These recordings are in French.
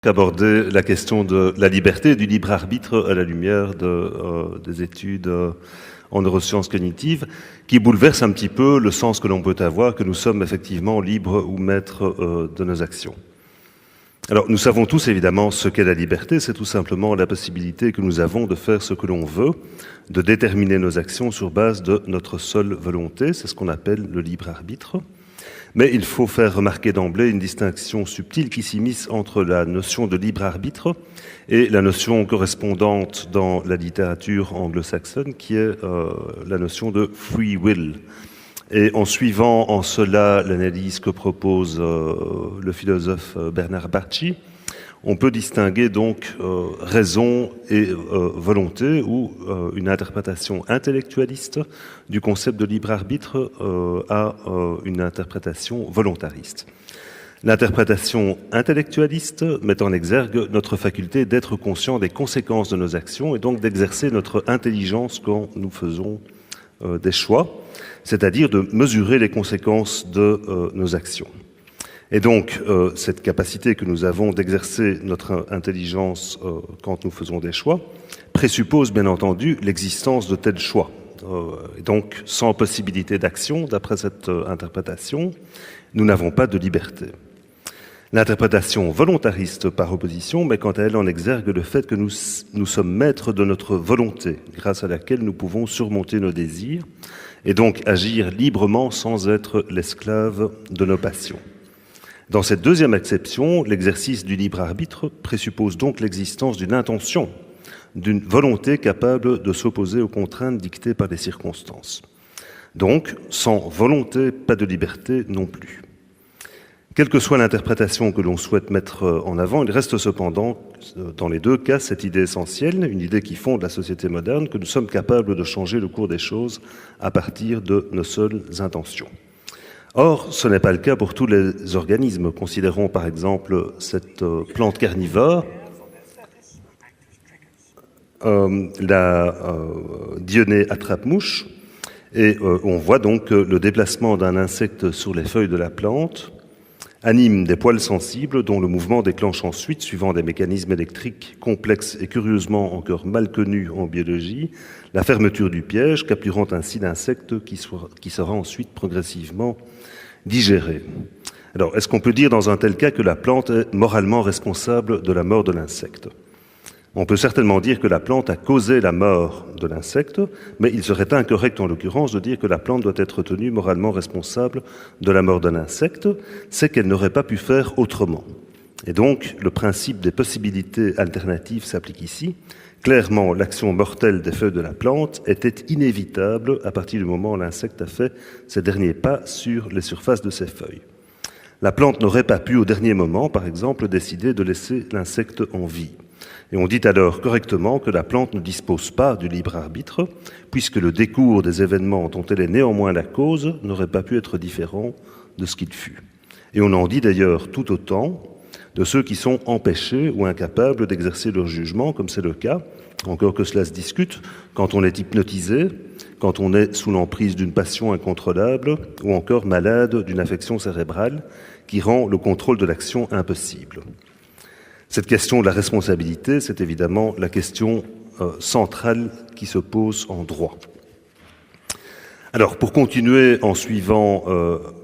Aborder la question de la liberté et du libre arbitre à la lumière des études en neurosciences cognitives qui bouleversent un petit peu le sens que l'on peut avoir, que nous sommes effectivement libres ou maîtres de nos actions. Alors nous savons tous évidemment ce qu'est la liberté, c'est tout simplement la possibilité que nous avons de faire ce que l'on veut, de déterminer nos actions sur base de notre seule volonté, c'est ce qu'on appelle le libre arbitre. Mais il faut faire remarquer d'emblée une distinction subtile qui s'immisce entre la notion de libre arbitre et la notion correspondante dans la littérature anglo-saxonne qui est la notion de free will. Et en suivant en cela l'analyse que propose le philosophe Bernard Barchi, on peut distinguer donc raison et volonté ou une interprétation intellectualiste du concept de libre arbitre à une interprétation volontariste. L'interprétation intellectualiste met en exergue notre faculté d'être conscient des conséquences de nos actions et donc d'exercer notre intelligence quand nous faisons des choix, c'est-à-dire de mesurer les conséquences de nos actions. Et donc, cette capacité que nous avons d'exercer notre intelligence quand nous faisons des choix présuppose bien entendu l'existence de tels choix. Et donc, sans possibilité d'action, d'après cette interprétation, nous n'avons pas de liberté. L'interprétation volontariste par opposition met quant à elle en exergue le fait que nous sommes maîtres de notre volonté, grâce à laquelle nous pouvons surmonter nos désirs et donc agir librement sans être l'esclave de nos passions. Dans cette deuxième acception, l'exercice du libre arbitre présuppose donc l'existence d'une intention, d'une volonté capable de s'opposer aux contraintes dictées par les circonstances. Donc, sans volonté, pas de liberté non plus. Quelle que soit l'interprétation que l'on souhaite mettre en avant, il reste cependant, dans les deux cas, cette idée essentielle, une idée qui fonde la société moderne, que nous sommes capables de changer le cours des choses à partir de nos seules intentions. Or, ce n'est pas le cas pour tous les organismes. Considérons par exemple cette plante carnivore, la Dionée attrape-mouche, et on voit donc que le déplacement d'un insecte sur les feuilles de la plante anime des poils sensibles dont le mouvement déclenche ensuite, suivant des mécanismes électriques complexes et curieusement encore mal connus en biologie, la fermeture du piège, capturant ainsi l'insecte qui sera ensuite progressivement digéré. Alors, est-ce qu'on peut dire dans un tel cas que la plante est moralement responsable de la mort de l'insecte ? On peut certainement dire que la plante a causé la mort de l'insecte, mais il serait incorrect en l'occurrence de dire que la plante doit être tenue moralement responsable de la mort d'un insecte, c'est qu'elle n'aurait pas pu faire autrement. Et donc, le principe des possibilités alternatives s'applique ici. Clairement, l'action mortelle des feuilles de la plante était inévitable à partir du moment où l'insecte a fait ses derniers pas sur les surfaces de ses feuilles. La plante n'aurait pas pu, au dernier moment, par exemple, décider de laisser l'insecte en vie. Et on dit alors correctement que la plante ne dispose pas du libre arbitre, puisque le décours des événements dont elle est néanmoins la cause n'aurait pas pu être différent de ce qu'il fut. Et on en dit d'ailleurs tout autant de ceux qui sont empêchés ou incapables d'exercer leur jugement, comme c'est le cas, encore que cela se discute, quand on est hypnotisé, quand on est sous l'emprise d'une passion incontrôlable, ou encore malade d'une affection cérébrale qui rend le contrôle de l'action impossible. Cette question de la responsabilité, c'est évidemment la question centrale qui se pose en droit. Alors, pour continuer en suivant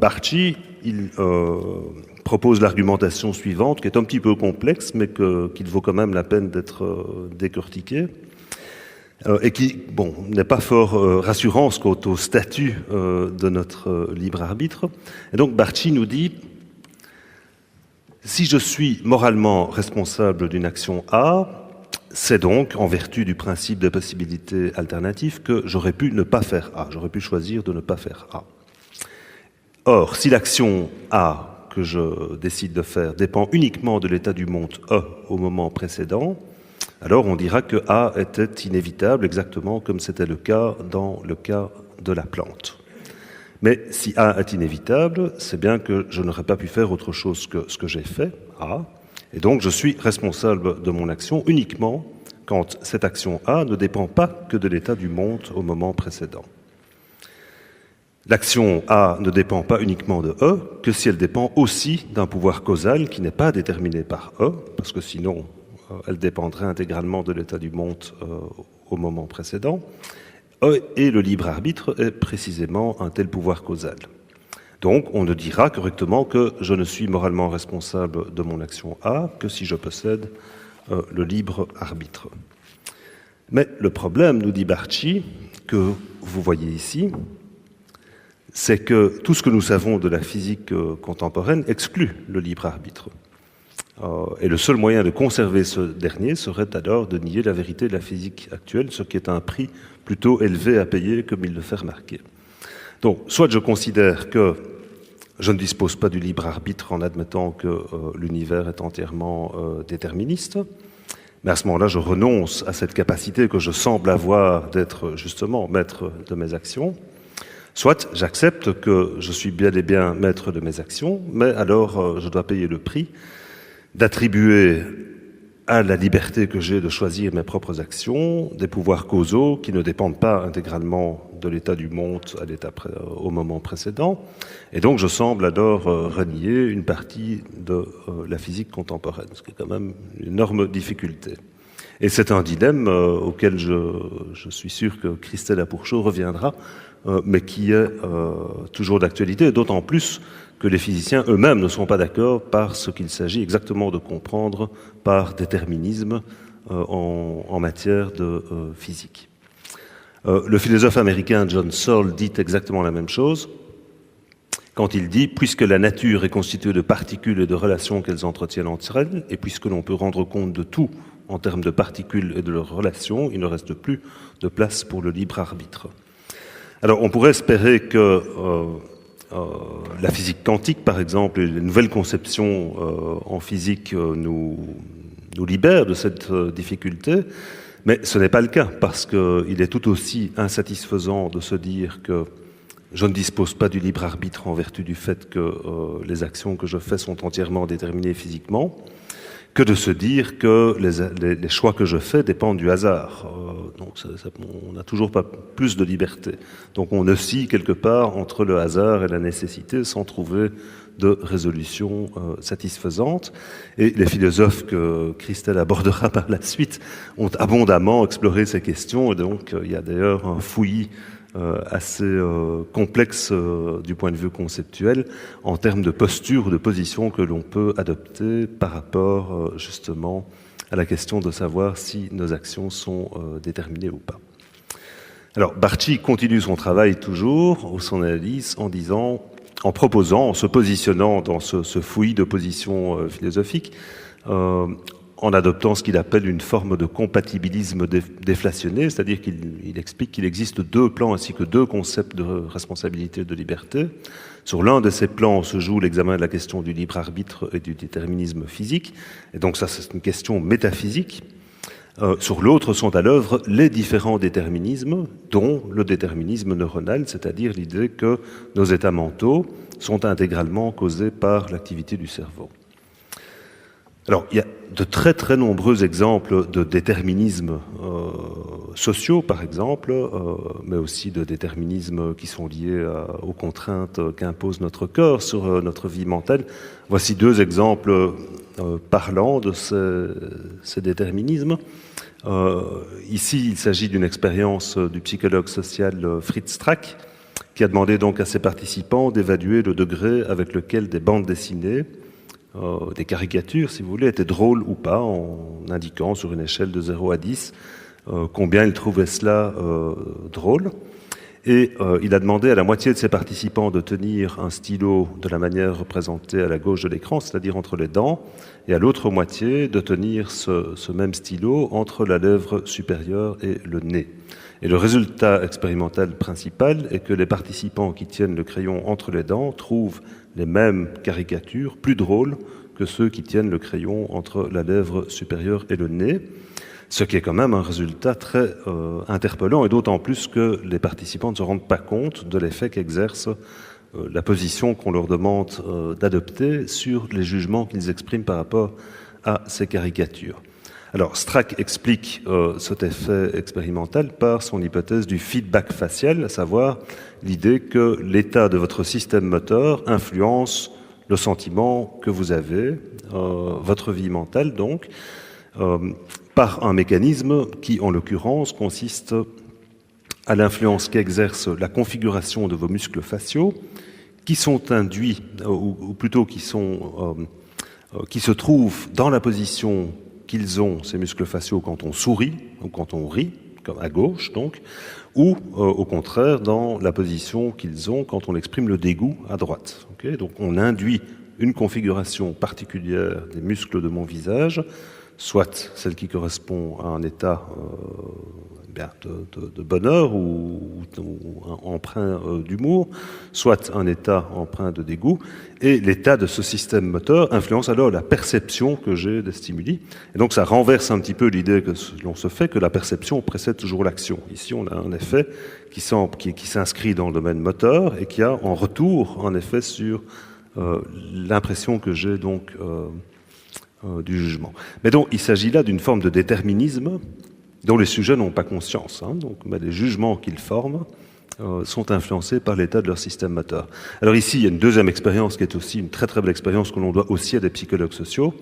Barchi, il propose l'argumentation suivante, qui est un petit peu complexe, mais qu'il vaut quand même la peine d'être décortiquée, et qui, n'est pas fort rassurant quant au statut de notre libre arbitre. Et donc, Barchi nous dit: si je suis moralement responsable d'une action A, c'est donc, en vertu du principe de possibilité alternative, que j'aurais pu ne pas faire A. J'aurais pu choisir de ne pas faire A. Or, si l'action A que je décide de faire dépend uniquement de l'état du monde E au moment précédent, alors on dira que A était inévitable, exactement comme c'était le cas dans le cas de la plante. Mais si A est inévitable, c'est bien que je n'aurais pas pu faire autre chose que ce que j'ai fait, A, et donc je suis responsable de mon action uniquement quand cette action A ne dépend pas que de l'état du monde au moment précédent. L'action A ne dépend pas uniquement de E, que si elle dépend aussi d'un pouvoir causal qui n'est pas déterminé par E, parce que sinon elle dépendrait intégralement de l'état du monde au moment précédent, et le libre arbitre est précisément un tel pouvoir causal. Donc on ne dira correctement que je ne suis moralement responsable de mon action A que si je possède le libre arbitre. Mais le problème, nous dit Barchi, que vous voyez ici, c'est que tout ce que nous savons de la physique contemporaine exclut le libre arbitre. Et le seul moyen de conserver ce dernier serait alors de nier la vérité de la physique actuelle, ce qui est un prix plutôt élevé à payer, comme il le fait remarquer. Donc, soit je considère que je ne dispose pas du libre arbitre en admettant que l'univers est entièrement déterministe, mais à ce moment-là, je renonce à cette capacité que je semble avoir d'être justement maître de mes actions. Soit j'accepte que je suis bel et bien maître de mes actions, mais alors je dois payer le prix d'attribuer à la liberté que j'ai de choisir mes propres actions des pouvoirs causaux qui ne dépendent pas intégralement de l'état du monde au moment précédent. Et donc je semble alors renier une partie de la physique contemporaine, ce qui est quand même une énorme difficulté. Et c'est un dilemme auquel je suis sûr que Christelle Lapourchot reviendra, mais qui est toujours d'actualité, d'autant plus que les physiciens eux-mêmes ne sont pas d'accord par ce qu'il s'agit exactement de comprendre par déterminisme en matière de physique. Le philosophe américain John Searle dit exactement la même chose quand il dit « Puisque la nature est constituée de particules et de relations qu'elles entretiennent entre elles, et puisque l'on peut rendre compte de tout en termes de particules et de leurs relations, il ne reste plus de place pour le libre arbitre. » Alors on pourrait espérer que la physique quantique, par exemple, et les nouvelles conceptions en physique nous libèrent de cette difficulté, mais ce n'est pas le cas, parce qu'il est tout aussi insatisfaisant de se dire que je ne dispose pas du libre arbitre en vertu du fait que les actions que je fais sont entièrement déterminées physiquement, que de se dire que les choix que je fais dépendent du hasard. Donc on n'a toujours pas plus de liberté. Donc on oscille quelque part entre le hasard et la nécessité sans trouver de résolution satisfaisante. Et les philosophes que Christelle abordera par la suite ont abondamment exploré ces questions. Et donc il y a d'ailleurs un fouillis assez complexe du point de vue conceptuel en termes de posture ou de position que l'on peut adopter par rapport justement à la question de savoir si nos actions sont déterminées ou pas. Alors Barchi continue son travail toujours, ou son analyse, en proposant, en se positionnant dans ce fouillis de positions philosophiques, en adoptant ce qu'il appelle une forme de compatibilisme déflationné, c'est-à-dire qu'il explique qu'il existe deux plans ainsi que deux concepts de responsabilité et de liberté. Sur l'un de ces plans se joue l'examen de la question du libre arbitre et du déterminisme physique, et donc ça c'est une question métaphysique. Sur l'autre sont à l'œuvre les différents déterminismes, dont le déterminisme neuronal, c'est-à-dire l'idée que nos états mentaux sont intégralement causés par l'activité du cerveau. Alors, il y a de très très nombreux exemples de déterminismes sociaux, par exemple, mais aussi de déterminismes qui sont liés aux contraintes qu'impose notre corps sur notre vie mentale. Voici deux exemples parlants de ces déterminismes. Ici, il s'agit d'une expérience du psychologue social Fritz Strack, qui a demandé donc à ses participants d'évaluer le degré avec lequel des bandes dessinées, des caricatures, si vous voulez, étaient drôles ou pas, en indiquant sur une échelle de 0 à 10 combien ils trouvaient cela drôle. Et il a demandé à la moitié de ses participants de tenir un stylo de la manière représentée à la gauche de l'écran, c'est-à-dire entre les dents, et à l'autre moitié de tenir ce même stylo entre la lèvre supérieure et le nez. Et le résultat expérimental principal est que les participants qui tiennent le crayon entre les dents trouvent les mêmes caricatures plus drôles que ceux qui tiennent le crayon entre la lèvre supérieure et le nez, ce qui est quand même un résultat très interpellant, et d'autant plus que les participants ne se rendent pas compte de l'effet qu'exerce la position qu'on leur demande d'adopter sur les jugements qu'ils expriment par rapport à ces caricatures. Alors, Strack explique cet effet expérimental par son hypothèse du feedback facial, à savoir l'idée que l'état de votre système moteur influence le sentiment que vous avez, votre vie mentale donc, par un mécanisme qui, en l'occurrence, consiste à l'influence qu'exerce la configuration de vos muscles faciaux, qui sont induits, ou plutôt qui se trouvent dans la position qu'ils ont, ces muscles faciaux, quand on sourit ou quand on rit, comme à gauche donc, ou au contraire dans la position qu'ils ont quand on exprime le dégoût à droite. Okay, donc on induit une configuration particulière des muscles de mon visage, soit celle qui correspond à un état de bonheur ou empreint d'humour, soit un état empreint de dégoût, et l'état de ce système moteur influence alors la perception que j'ai des stimuli. Et donc ça renverse un petit peu l'idée que l'on se fait que la perception précède toujours l'action. Ici, on a un effet qui s'inscrit dans le domaine moteur et qui a en retour un effet sur l'impression que j'ai donc du jugement. Mais donc, il s'agit là d'une forme de déterminisme dont les sujets n'ont pas conscience. Donc, les jugements qu'ils forment sont influencés par l'état de leur système moteur. Alors ici, il y a une deuxième expérience qui est aussi une très très belle expérience que l'on doit aussi à des psychologues sociaux,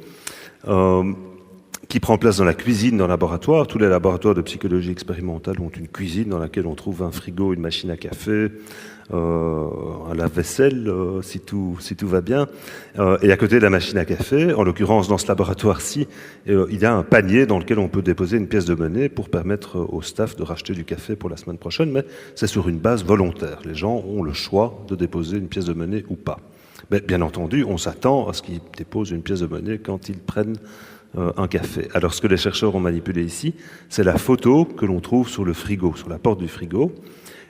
qui prend place dans la cuisine d'un laboratoire. Tous les laboratoires de psychologie expérimentale ont une cuisine dans laquelle on trouve un frigo, une machine à café, un lave-vaisselle, si tout va bien. Et à côté de la machine à café, en l'occurrence dans ce laboratoire-ci, il y a un panier dans lequel on peut déposer une pièce de monnaie pour permettre au staff de racheter du café pour la semaine prochaine, mais c'est sur une base volontaire. Les gens ont le choix de déposer une pièce de monnaie ou pas. Mais bien entendu, on s'attend à ce qu'ils déposent une pièce de monnaie quand ils prennent un café. Alors ce que les chercheurs ont manipulé ici, c'est la photo que l'on trouve sur le frigo, sur la porte du frigo.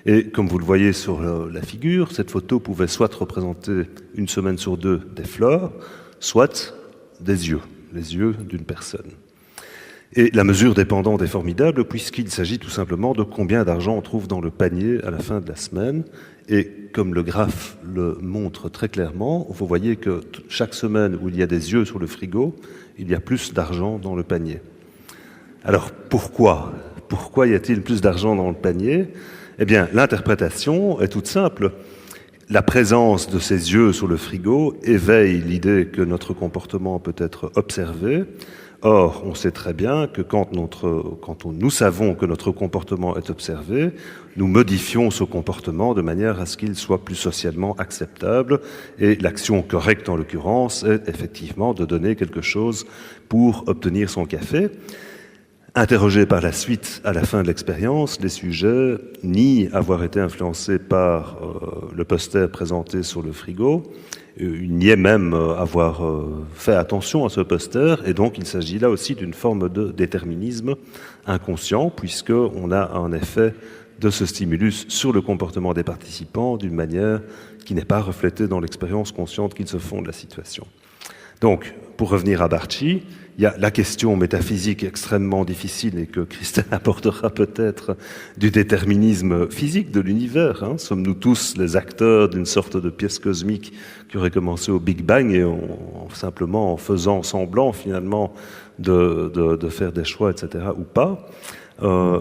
Et comme vous le voyez sur la figure, cette photo pouvait soit représenter une semaine sur deux des fleurs, soit des yeux, les yeux d'une personne. Et la mesure dépendante est formidable puisqu'il s'agit tout simplement de combien d'argent on trouve dans le panier à la fin de la semaine. Et comme le graphe le montre très clairement, vous voyez que chaque semaine où il y a des yeux sur le frigo, il y a plus d'argent dans le panier. Alors pourquoi y a-t-il plus d'argent dans le panier ? Eh bien, l'interprétation est toute simple. La présence de ces yeux sur le frigo éveille l'idée que notre comportement peut être observé. Or, on sait très bien que nous savons que notre comportement est observé, nous modifions ce comportement de manière à ce qu'il soit plus socialement acceptable. Et l'action correcte, en l'occurrence, est effectivement de donner quelque chose pour obtenir son café. Interrogés par la suite, à la fin de l'expérience, les sujets nient avoir été influencés par le poster présenté sur le frigo, niaient même avoir fait attention à ce poster, et donc il s'agit là aussi d'une forme de déterminisme inconscient, puisqu'on a un effet de ce stimulus sur le comportement des participants d'une manière qui n'est pas reflétée dans l'expérience consciente qu'ils se font de la situation. Donc, pour revenir à Barchi, il y a la question métaphysique extrêmement difficile et que Christelle apportera peut-être du déterminisme physique de l'univers. Sommes-nous tous les acteurs d'une sorte de pièce cosmique qui aurait commencé au Big Bang et simplement en faisant semblant finalement de faire des choix, etc. ou pas.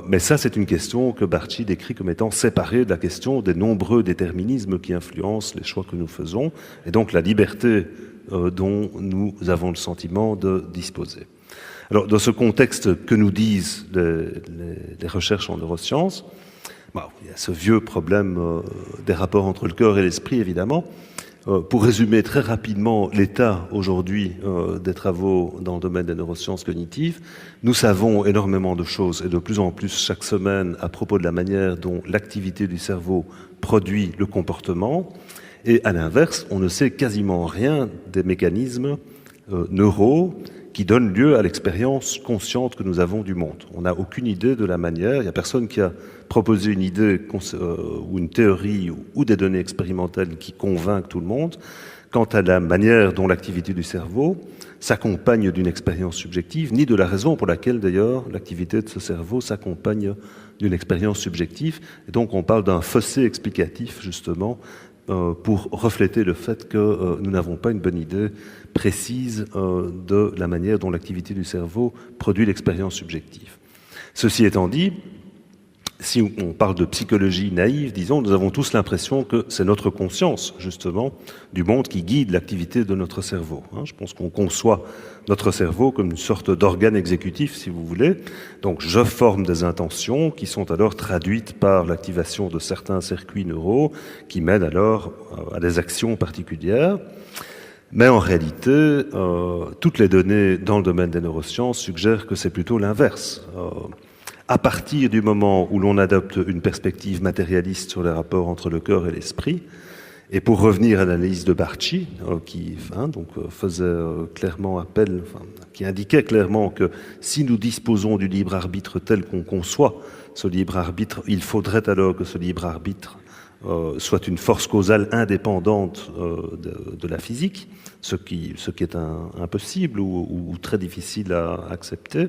Mais ça, c'est une question que Barchi décrit comme étant séparée de la question des nombreux déterminismes qui influencent les choix que nous faisons, et donc la liberté dont nous avons le sentiment de disposer. Alors, dans ce contexte, que nous disent les recherches en neurosciences ? Il y a ce vieux problème des rapports entre le corps et l'esprit, évidemment. Pour résumer très rapidement l'état aujourd'hui des travaux dans le domaine des neurosciences cognitives, nous savons énormément de choses et de plus en plus chaque semaine à propos de la manière dont l'activité du cerveau produit le comportement. Et à l'inverse, on ne sait quasiment rien des mécanismes neuraux qui donnent lieu à l'expérience consciente que nous avons du monde. On n'a aucune idée de la manière, il n'y a personne qui a proposé une idée ou une théorie ou des données expérimentales qui convainquent tout le monde quant à la manière dont l'activité du cerveau s'accompagne d'une expérience subjective, ni de la raison pour laquelle d'ailleurs l'activité de ce cerveau s'accompagne d'une expérience subjective. Et donc on parle d'un fossé explicatif justement pour refléter le fait que nous n'avons pas une bonne idée précise de la manière dont l'activité du cerveau produit l'expérience subjective. Ceci étant dit, si on parle de psychologie naïve, disons, nous avons tous l'impression que c'est notre conscience, justement, du monde qui guide l'activité de notre cerveau. Je pense qu'on conçoit notre cerveau comme une sorte d'organe exécutif, si vous voulez. Donc, je forme des intentions qui sont alors traduites par l'activation de certains circuits neuraux qui mènent alors à des actions particulières. Mais en réalité, toutes les données dans le domaine des neurosciences suggèrent que c'est plutôt l'inverse. À partir du moment où l'on adopte une perspective matérialiste sur les rapports entre le cœur et l'esprit, et pour revenir à l'analyse de Barchi, qui faisait clairement appel, qui indiquait clairement que si nous disposons du libre arbitre tel qu'on conçoit ce libre arbitre, il faudrait alors que ce libre arbitre soit une force causale indépendante de la physique, ce qui est impossible ou très difficile à accepter.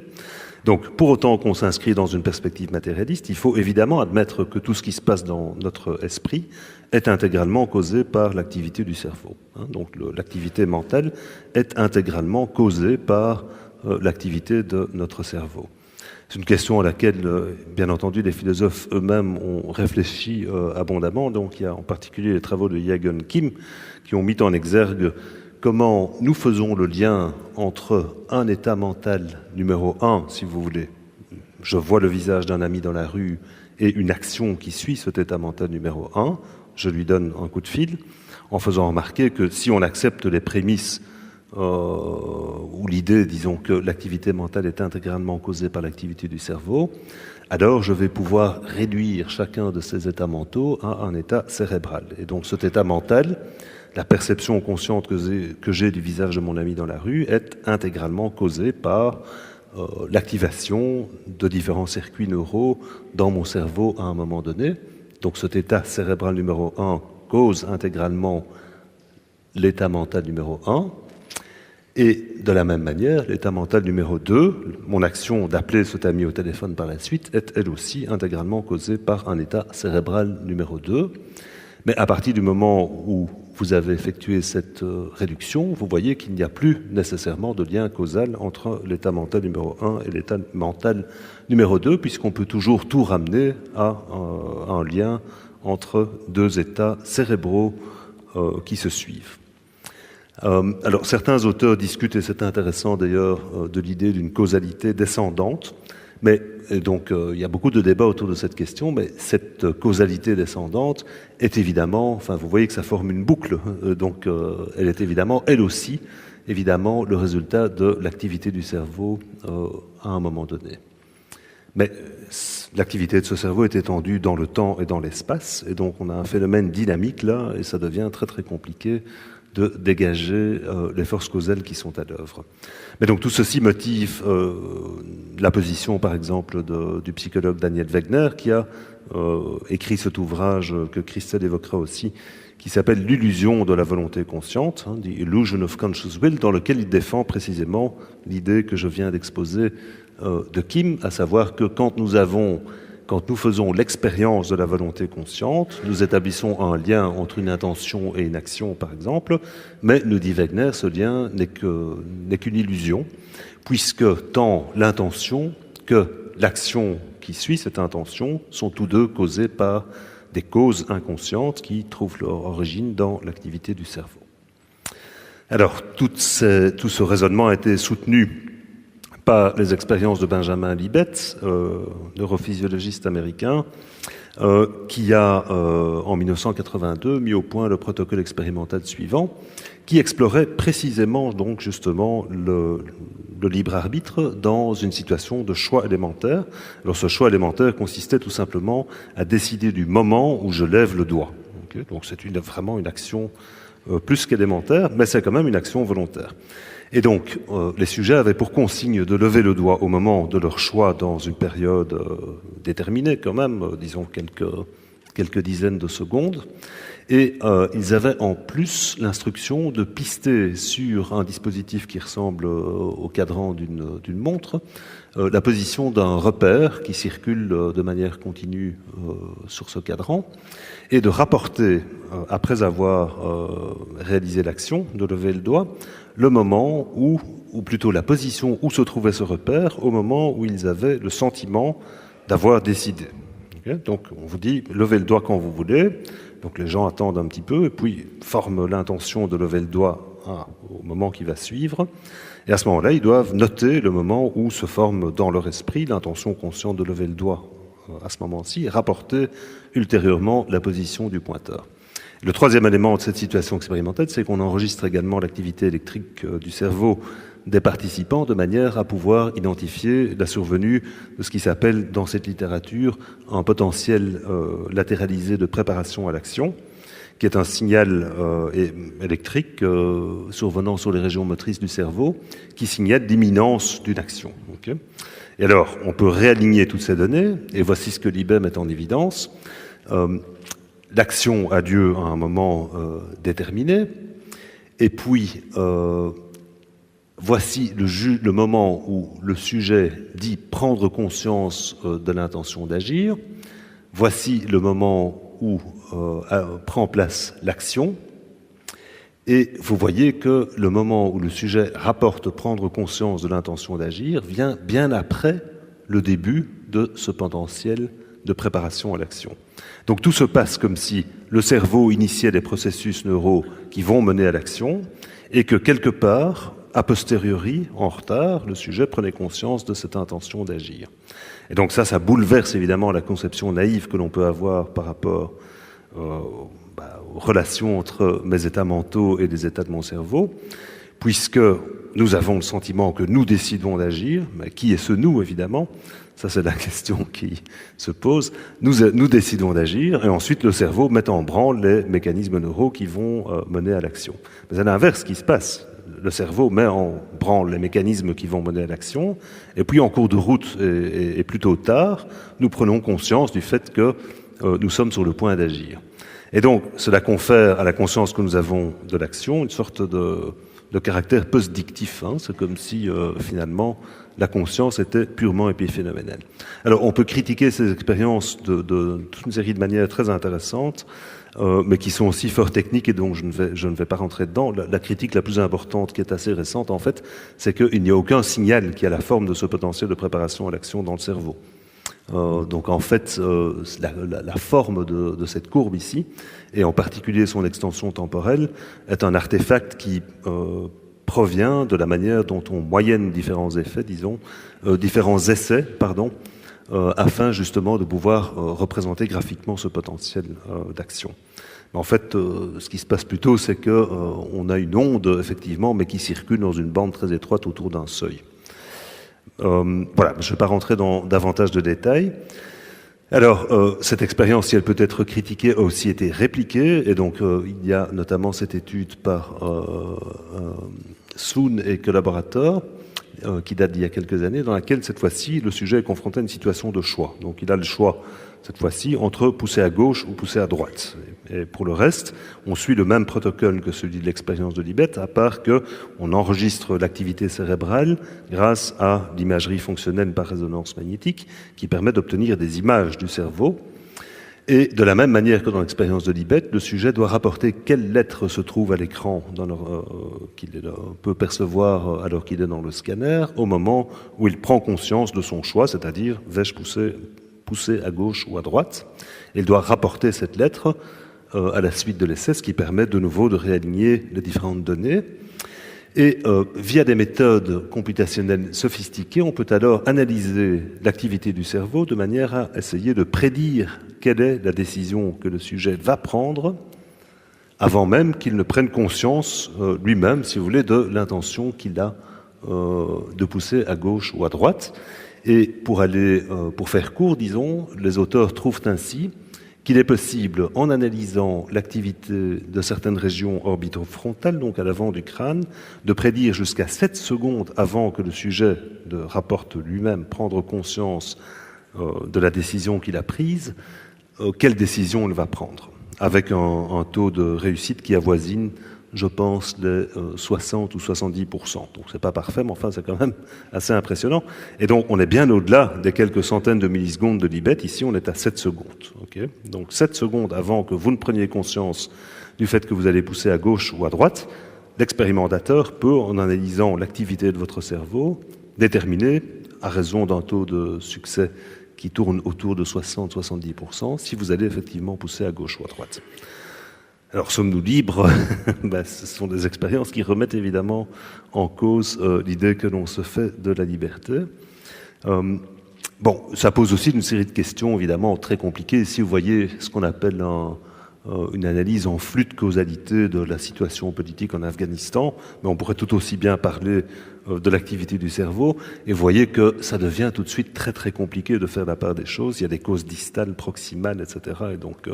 Donc, pour autant qu'on s'inscrit dans une perspective matérialiste, il faut évidemment admettre que tout ce qui se passe dans notre esprit est intégralement causé par l'activité du cerveau. Donc, l'activité mentale est intégralement causée par l'activité de notre cerveau. C'est une question à laquelle, bien entendu, les philosophes eux-mêmes ont réfléchi abondamment. Donc, il y a en particulier les travaux de Jaegon Kim qui ont mis en exergue comment nous faisons le lien entre un état mental numéro 1, si vous voulez, je vois le visage d'un ami dans la rue, et une action qui suit cet état mental numéro 1, je lui donne un coup de fil, en faisant remarquer que si on accepte les prémices ou l'idée, disons, que l'activité mentale est intégralement causée par l'activité du cerveau, alors je vais pouvoir réduire chacun de ces états mentaux à un état cérébral. Et donc cet état mental, la perception consciente que j'ai du visage de mon ami dans la rue est intégralement causée par l'activation de différents circuits neuraux dans mon cerveau à un moment donné. Donc cet état cérébral numéro 1 cause intégralement l'état mental numéro 1. Et de la même manière, l'état mental numéro 2, mon action d'appeler cet ami au téléphone par la suite, est elle aussi intégralement causée par un état cérébral numéro 2. Mais à partir du moment où vous avez effectué cette réduction, vous voyez qu'il n'y a plus nécessairement de lien causal entre l'état mental numéro 1 et l'état mental numéro 2, puisqu'on peut toujours tout ramener à un lien entre deux états cérébraux qui se suivent. Alors certains auteurs discutent, et c'est intéressant d'ailleurs, de l'idée d'une causalité descendante, mais donc il y a beaucoup de débats autour de cette question, mais cette causalité descendante est évidemment, enfin vous voyez que ça forme une boucle, donc elle est évidemment, elle aussi, évidemment le résultat de l'activité du cerveau à un moment donné. Mais l'activité de ce cerveau est étendue dans le temps et dans l'espace, et donc on a un phénomène dynamique là, et ça devient très très compliqué de dégager les forces causales qui sont à l'œuvre. Mais donc tout ceci motive la position, par exemple, du psychologue Daniel Wegner, qui a écrit cet ouvrage que Christelle évoquera aussi, qui s'appelle « L'illusion de la volonté consciente », « The Illusion of Conscious Will », dans lequel il défend précisément l'idée que je viens d'exposer de Kim, à savoir que quand nous faisons l'expérience de la volonté consciente, nous établissons un lien entre une intention et une action, par exemple, mais, nous dit Wegner, ce lien n'est qu'une illusion, puisque tant l'intention que l'action qui suit cette intention sont tous deux causés par des causes inconscientes qui trouvent leur origine dans l'activité du cerveau. Alors, tout ce raisonnement a été soutenu par les expériences de Benjamin Libet, neurophysiologiste américain, qui a, en 1982, mis au point le protocole expérimental suivant, qui explorait précisément, donc, justement, le libre arbitre dans une situation de choix élémentaire. Alors, ce choix élémentaire consistait tout simplement à décider du moment où je lève le doigt. Okay, donc, c'est vraiment une action plus qu'élémentaire, mais c'est quand même une action volontaire. Et donc, les sujets avaient pour consigne de lever le doigt au moment de leur choix dans une période déterminée quand même, disons quelques dizaines de secondes. Et ils avaient en plus l'instruction de pister sur un dispositif qui ressemble au cadran d'une montre, la position d'un repère qui circule de manière continue sur ce cadran, et de rapporter après avoir réalisé l'action, de lever le doigt, le moment où, ou plutôt la position où se trouvait ce repère, au moment où ils avaient le sentiment d'avoir décidé. Okay, donc on vous dit, levez le doigt quand vous voulez. Donc les gens attendent un petit peu et puis forment l'intention de lever le doigt au moment qui va suivre. Et à ce moment-là, ils doivent noter le moment où se forme dans leur esprit l'intention consciente de lever le doigt à ce moment-ci et rapporter ultérieurement la position du pointeur. Le troisième élément de cette situation expérimentale, c'est qu'on enregistre également l'activité électrique du cerveau des participants de manière à pouvoir identifier la survenue de ce qui s'appelle dans cette littérature un potentiel latéralisé de préparation à l'action, qui est un signal électrique survenant sur les régions motrices du cerveau qui signale l'imminence d'une action. Okay, et alors, on peut réaligner toutes ces données, et voici ce que l'IBM met en évidence. L'action a lieu à un moment déterminé, et puis voici le moment où le sujet dit prendre conscience de l'intention d'agir. Voici le moment où prend place l'action. Et vous voyez que le moment où le sujet rapporte prendre conscience de l'intention d'agir vient bien après le début de ce potentiel de préparation à l'action. Donc tout se passe comme si le cerveau initiait des processus neuraux qui vont mener à l'action et que quelque part, a posteriori, en retard, le sujet prenait conscience de cette intention d'agir. Et donc ça bouleverse évidemment la conception naïve que l'on peut avoir par rapport aux relations entre mes états mentaux et les états de mon cerveau, puisque nous avons le sentiment que nous décidons d'agir. Mais qui est ce nous, évidemment? Ça, c'est la question qui se pose. Nous décidons d'agir, et ensuite le cerveau met en branle les mécanismes neuraux qui vont mener à l'action. Mais à l'inverse, ce qui se passe, le cerveau met en branle les mécanismes qui vont mener à l'action, et puis en cours de route, et plutôt tard, nous prenons conscience du fait que nous sommes sur le point d'agir. Et donc, cela confère à la conscience que nous avons de l'action une sorte de caractère post-dictif. Hein. C'est comme si, finalement, la conscience était purement épiphénoménale. Alors, on peut critiquer ces expériences de toute une série de manières très intéressantes, mais qui sont aussi fort techniques et donc je ne vais pas rentrer dedans. La critique la plus importante, qui est assez récente, en fait, c'est qu'il n'y a aucun signal qui a la forme de ce potentiel de préparation à l'action dans le cerveau. Donc en fait, la forme de cette courbe ici, et en particulier son extension temporelle, est un artefact qui provient de la manière dont on moyenne différents essais, afin justement de pouvoir représenter graphiquement ce potentiel d'action. Mais en fait, ce qui se passe plutôt, c'est qu'on a une onde, effectivement, mais qui circule dans une bande très étroite autour d'un seuil. Voilà, je ne vais pas rentrer dans davantage de détails. Alors, cette expérience, si elle peut être critiquée, a aussi été répliquée, et donc il y a notamment cette étude par Sloan et collaborateurs, qui date d'il y a quelques années, dans laquelle, cette fois-ci, le sujet est confronté à une situation de choix. Donc il a le choix, cette fois-ci, entre pousser à gauche ou pousser à droite. Et pour le reste, on suit le même protocole que celui de l'expérience de Libet, à part qu'on enregistre l'activité cérébrale grâce à l'imagerie fonctionnelle par résonance magnétique, qui permet d'obtenir des images du cerveau. Et de la même manière que dans l'expérience de Libet, le sujet doit rapporter quelle lettre se trouve à l'écran qu'il peut percevoir alors qu'il est dans le scanner, au moment où il prend conscience de son choix, c'est-à-dire vais-je pousser à gauche ou à droite. Et il doit rapporter cette lettre à la suite de l'essai, ce qui permet de nouveau de réaligner les différentes données. Et via des méthodes computationnelles sophistiquées, on peut alors analyser l'activité du cerveau de manière à essayer de prédire quelle est la décision que le sujet va prendre avant même qu'il ne prenne conscience lui-même, si vous voulez, de l'intention qu'il a de pousser à gauche ou à droite. Et pour faire court, disons, les auteurs trouvent ainsi qu'il est possible, en analysant l'activité de certaines régions orbitofrontales, donc à l'avant du crâne, de prédire jusqu'à 7 secondes avant que le sujet rapporte lui-même prendre conscience de la décision qu'il a prise, quelle décision il va prendre, avec un taux de réussite qui avoisine je pense, les 60 ou 70%. Donc c'est pas parfait, mais enfin c'est quand même assez impressionnant. Et donc on est bien au-delà des quelques centaines de millisecondes de libet. Ici on est à 7 secondes. Okay, donc 7 secondes avant que vous ne preniez conscience du fait que vous allez pousser à gauche ou à droite, l'expérimentateur peut, en analysant l'activité de votre cerveau, déterminer, à raison d'un taux de succès qui tourne autour de 60-70%, si vous allez effectivement pousser à gauche ou à droite. Alors, sommes-nous libres? Ce sont des expériences qui remettent évidemment en cause l'idée que l'on se fait de la liberté. Bon, ça pose aussi une série de questions évidemment très compliquées. Si vous voyez ce qu'on appelle une analyse en flux de causalité de la situation politique en Afghanistan, mais on pourrait tout aussi bien parler de l'activité du cerveau, et vous voyez que ça devient tout de suite très très compliqué de faire la part des choses. Il y a des causes distales, proximales, etc. Et donc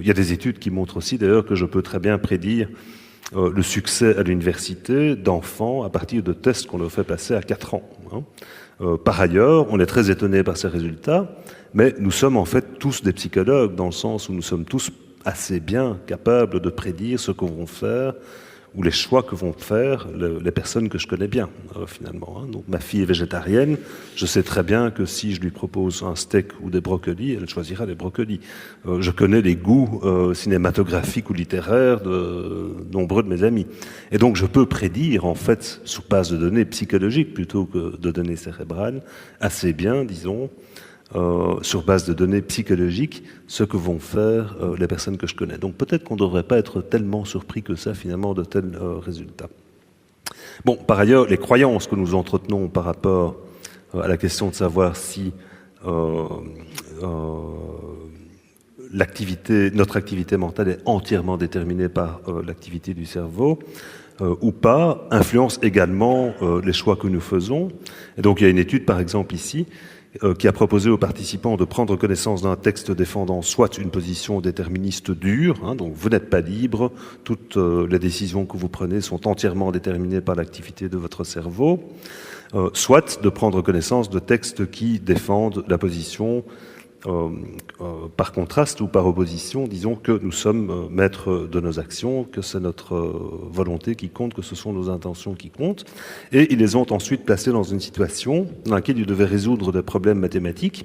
il y a des études qui montrent aussi d'ailleurs que je peux très bien prédire le succès à l'université d'enfants à partir de tests qu'on leur fait passer à 4 ans. Par ailleurs, on est très étonné par ces résultats, mais nous sommes en fait tous des psychologues, dans le sens où nous sommes tous assez bien capables de prédire ce que vont faire ou les choix que vont faire les personnes que je connais bien, finalement. Donc, ma fille est végétarienne, je sais très bien que si je lui propose un steak ou des brocolis, elle choisira les brocolis. Je connais les goûts cinématographiques ou littéraires de nombreux de mes amis. Et donc, je peux prédire, en fait, sous base de données psychologiques plutôt que de données cérébrales, assez bien, disons, sur base de données psychologiques, ce que vont faire les personnes que je connais. Donc peut-être qu'on ne devrait pas être tellement surpris que ça, finalement, de tels résultats. Bon, par ailleurs, les croyances que nous entretenons par rapport à la question de savoir si notre activité mentale est entièrement déterminée par l'activité du cerveau, ou pas, influencent également les choix que nous faisons. Et donc il y a une étude, par exemple, ici, qui a proposé aux participants de prendre connaissance d'un texte défendant soit une position déterministe dure, donc vous n'êtes pas libre, toutes les décisions que vous prenez sont entièrement déterminées par l'activité de votre cerveau, soit de prendre connaissance de textes qui défendent la position par contraste ou par opposition, disons que nous sommes maîtres de nos actions, que c'est notre volonté qui compte, que ce sont nos intentions qui comptent. Et ils les ont ensuite placés dans une situation dans laquelle ils devaient résoudre des problèmes mathématiques.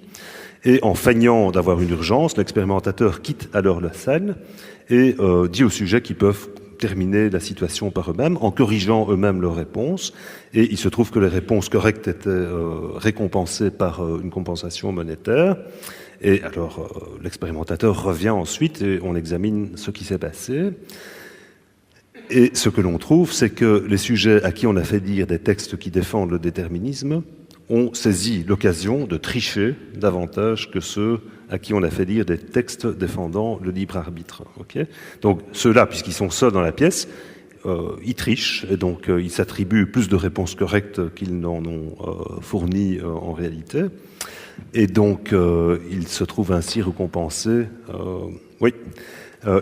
Et en feignant d'avoir une urgence, l'expérimentateur quitte alors la salle et dit aux sujets qu'ils peuvent terminer la situation par eux-mêmes, en corrigeant eux-mêmes leurs réponses. Et il se trouve que les réponses correctes étaient récompensées par une compensation monétaire. Et alors, l'expérimentateur revient ensuite et on examine ce qui s'est passé. Et ce que l'on trouve, c'est que les sujets à qui on a fait lire des textes qui défendent le déterminisme ont saisi l'occasion de tricher davantage que ceux à qui on a fait lire des textes défendant le libre arbitre. Okay, donc ceux-là, puisqu'ils sont seuls dans la pièce, ils trichent, et donc ils s'attribuent plus de réponses correctes qu'ils n'en ont fourni en réalité. Et donc, il se trouve ainsi récompensé.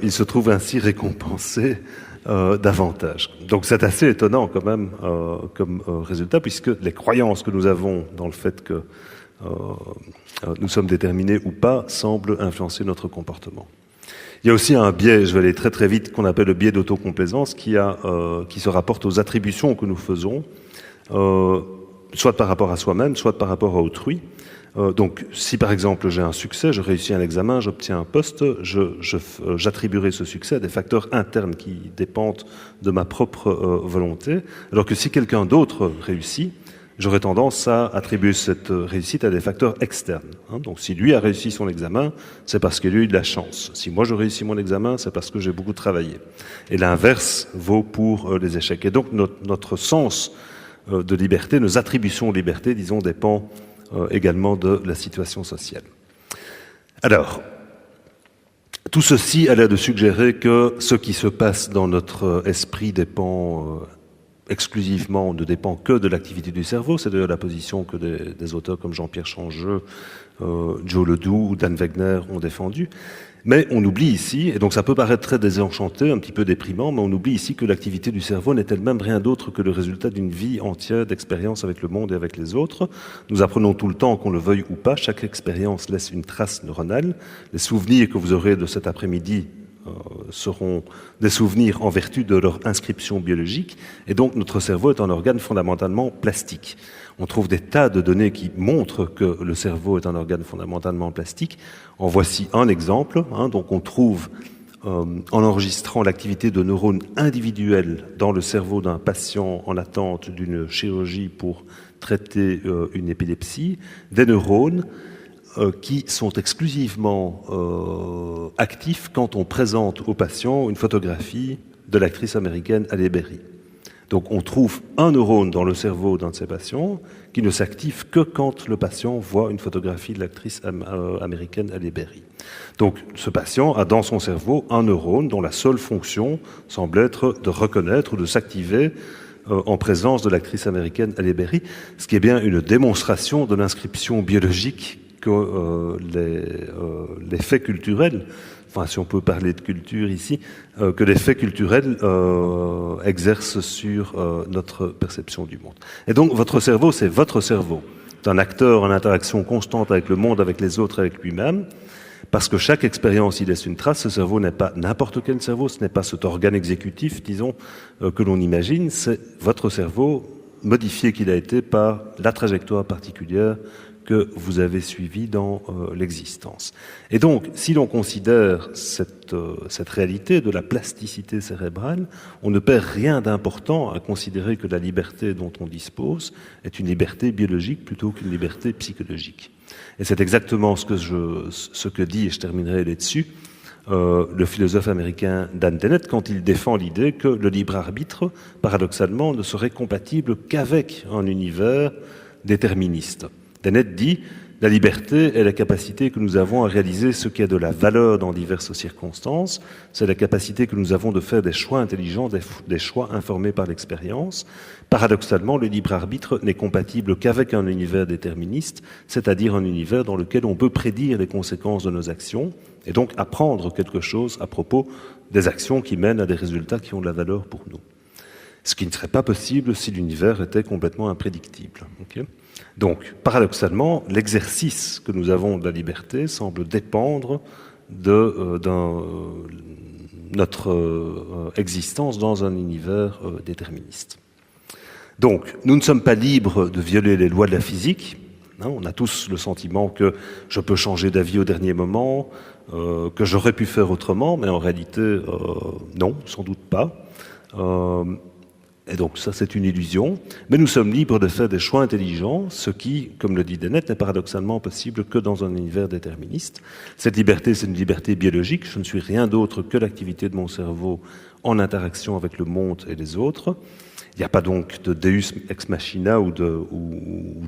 Il se trouve ainsi récompensé davantage. Donc, c'est assez étonnant quand même comme résultat, puisque les croyances que nous avons dans le fait que nous sommes déterminés ou pas semblent influencer notre comportement. Il y a aussi un biais, je vais aller très très vite, qu'on appelle le biais d'autocomplaisance, qui se rapporte aux attributions que nous faisons, soit par rapport à soi-même, soit par rapport à autrui. Donc, si par exemple j'ai un succès, je réussis un examen, j'obtiens un poste, j'attribuerai ce succès à des facteurs internes qui dépendent de ma propre volonté, alors que si quelqu'un d'autre réussit, j'aurais tendance à attribuer cette réussite à des facteurs externes. Donc si lui a réussi son examen, c'est parce qu'il a eu de la chance. Si moi je réussis mon examen, c'est parce que j'ai beaucoup travaillé. Et l'inverse vaut pour les échecs. Et donc notre sens de liberté, nos attributions de liberté, disons, dépend également de la situation sociale. Alors, tout ceci a l'air de suggérer que ce qui se passe dans notre esprit dépend exclusivement, ne dépend que de l'activité du cerveau. C'est d'ailleurs la position que des auteurs comme Jean-Pierre Changeux, Joe Ledoux ou Dan Wegner ont défendue. Mais on oublie ici, et donc ça peut paraître très désenchanté, un petit peu déprimant, mais on oublie ici que l'activité du cerveau n'est elle-même rien d'autre que le résultat d'une vie entière d'expérience avec le monde et avec les autres. Nous apprenons tout le temps, qu'on le veuille ou pas, chaque expérience laisse une trace neuronale. Les souvenirs que vous aurez de cet après-midi seront des souvenirs en vertu de leur inscription biologique, et donc notre cerveau est un organe fondamentalement plastique. On trouve des tas de données qui montrent que le cerveau est un organe fondamentalement plastique. En voici un exemple. Donc on trouve, en enregistrant l'activité de neurones individuels dans le cerveau d'un patient en attente d'une chirurgie pour traiter une épilepsie, des neurones qui sont exclusivement actifs quand on présente au patient une photographie de l'actrice américaine Halle Berry. Donc on trouve un neurone dans le cerveau d'un de ces patients qui ne s'active que quand le patient voit une photographie de l'actrice américaine Halle Berry. Donc ce patient a dans son cerveau un neurone dont la seule fonction semble être de reconnaître ou de s'activer en présence de l'actrice américaine Halle Berry, ce qui est bien une démonstration de l'inscription biologique que les faits culturels, enfin si on peut parler de culture ici, que les faits culturels exercent sur notre perception du monde. Et donc votre cerveau, c'est votre cerveau. C'est un acteur en interaction constante avec le monde, avec les autres, avec lui-même, parce que chaque expérience y laisse une trace. Ce cerveau n'est pas n'importe quel cerveau, ce n'est pas cet organe exécutif, disons, que l'on imagine, c'est votre cerveau modifié qu'il a été par la trajectoire particulière que vous avez suivi dans l'existence. Et donc, si l'on considère cette réalité de la plasticité cérébrale, on ne perd rien d'important à considérer que la liberté dont on dispose est une liberté biologique plutôt qu'une liberté psychologique. Et c'est exactement ce que dit, et je terminerai là-dessus, le philosophe américain Dan Dennett quand il défend l'idée que le libre arbitre, paradoxalement, ne serait compatible qu'avec un univers déterministe. Dennett dit « La liberté est la capacité que nous avons à réaliser ce qui a de la valeur dans diverses circonstances. C'est la capacité que nous avons de faire des choix intelligents, des choix informés par l'expérience. Paradoxalement, le libre arbitre n'est compatible qu'avec un univers déterministe, c'est-à-dire un univers dans lequel on peut prédire les conséquences de nos actions et donc apprendre quelque chose à propos des actions qui mènent à des résultats qui ont de la valeur pour nous. Ce qui ne serait pas possible si l'univers était complètement imprédictible. Okay ? Donc, paradoxalement, l'exercice que nous avons de la liberté semble dépendre de notre existence dans un univers déterministe. Donc, nous ne sommes pas libres de violer les lois de la physique. On a tous le sentiment que je peux changer d'avis au dernier moment, que j'aurais pu faire autrement, mais en réalité, non, sans doute pas. Et donc ça, c'est une illusion. Mais nous sommes libres de faire des choix intelligents, ce qui, comme le dit Dennett, n'est paradoxalement possible que dans un univers déterministe. Cette liberté, c'est une liberté biologique. Je ne suis rien d'autre que l'activité de mon cerveau en interaction avec le monde et les autres. Il n'y a pas donc de deus ex machina ou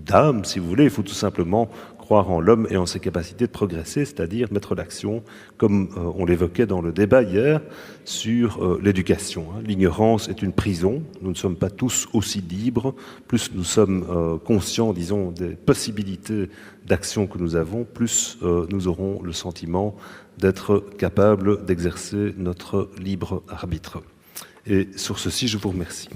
d'âme, si vous voulez. Il faut tout simplement croire en l'homme et en ses capacités de progresser, c'est-à-dire mettre l'action, comme on l'évoquait dans le débat hier, sur l'éducation. L'ignorance est une prison. Nous ne sommes pas tous aussi libres. Plus nous sommes conscients, disons, des possibilités d'action que nous avons, plus nous aurons le sentiment d'être capables d'exercer notre libre arbitre. Et sur ceci, je vous remercie.